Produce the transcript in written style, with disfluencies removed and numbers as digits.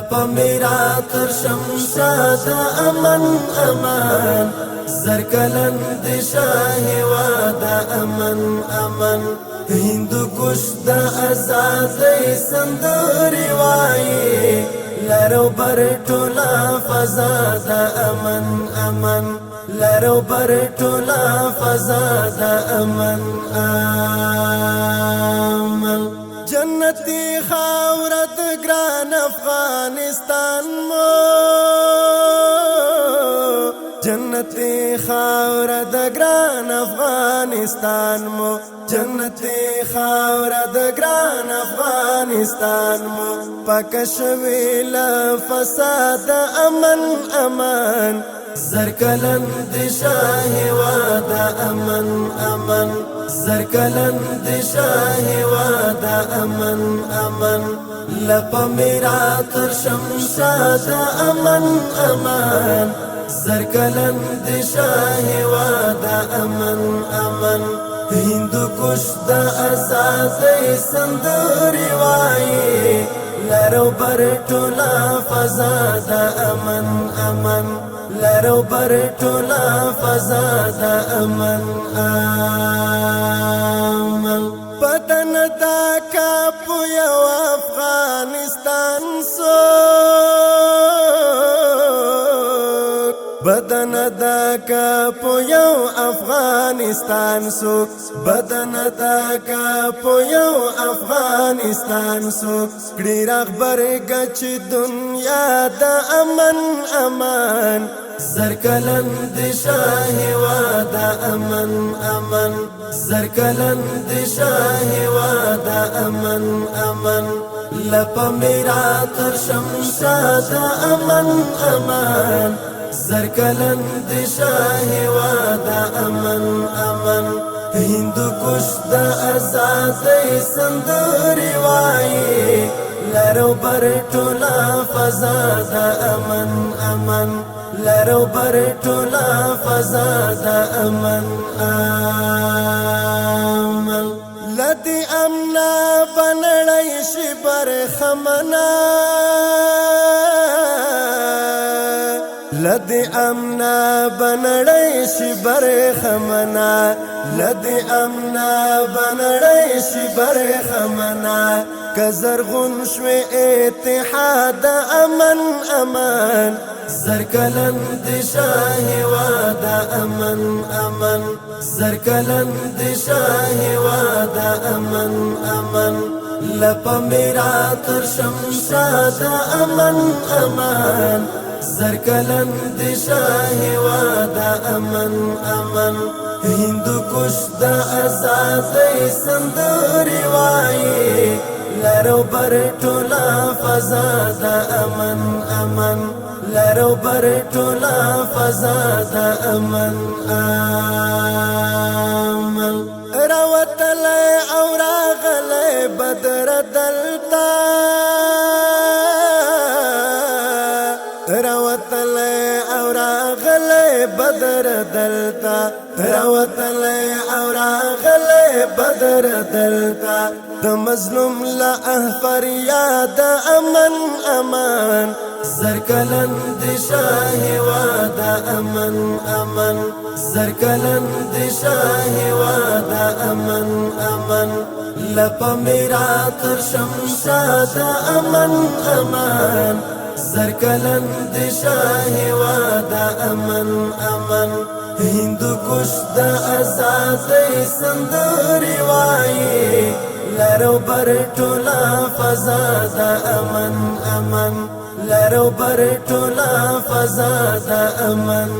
لپا میرا تر شمشاد امن امان زرکلن دی شاہواد امن امن هندو کش دا ازادی سندری وائی لرو بر ټولا فضا دا امن امن لرو بر ټولا فضا دا امن امن جنتی خاورت گران افغانستان مو جنتی خاورت گران افغانستان مو جنتی خاورت گران افغانستان مو پکشویل فساد امن امن زرکلن دی شاہواد امن امن زرکلن دی شاہواد امن امن لپا میرا تر شمشاد امن امن زرکلن دی شاہواد امن امن هندو کش دا ازادی سندری وائی لرو بر ټولا فضا دا امن امن لرو بر ټولا فضا دا امن امن بدن دا کاپو یو افغانستان سوک بدن دا کاپو یو افغانستان سوک بدن دا کاپو یو افغانستان سوک کڑی رغبر گچ دنیا دا امن امان زرکلن دی شاہواد امن امن زرکلن دی شاہواد امن امن لپا میرا تر شمشاد امن امن زرکلن دی شاہواد امن امن هندو کش دا ازادی سندری وائی لرو بر ټولا فضا دا امن امن لرو بر ټولا فضا دا امن امن لدی امنا بنړی شي برخمنا لدی امنا بنړی شي برخمنا لدی امنا بنړی شي برخمنا کزرغون شوی اتحاد امن امان زرکلن دی شاہواد امن امن زرکلن دی شاہواد امن امن لپا میرا تر شمشاد امن امان زرکلن دی شاہواد امن امن هندو کش دا ازادی سندری وائی لرو بر ټولا فضا دا امن امن لرو بر ټولا فضا دا امن امن راوتل او راغل بدر دلتا راوتل او راغل بدر دلتا راوتل او راغل بدر دلتا د مظلوم لا فریاد امن امان زرکلن دی شاہواد امن امن زرکلن دی شاہواد امن امن لپا میرا تر شمشاد امن امان زرکلن دی شاہواد امن امن هندو کش دا ازادی سندری وائی لرو بر ټولا فضا دا امن امن لرو بر ټولا فضا دا امن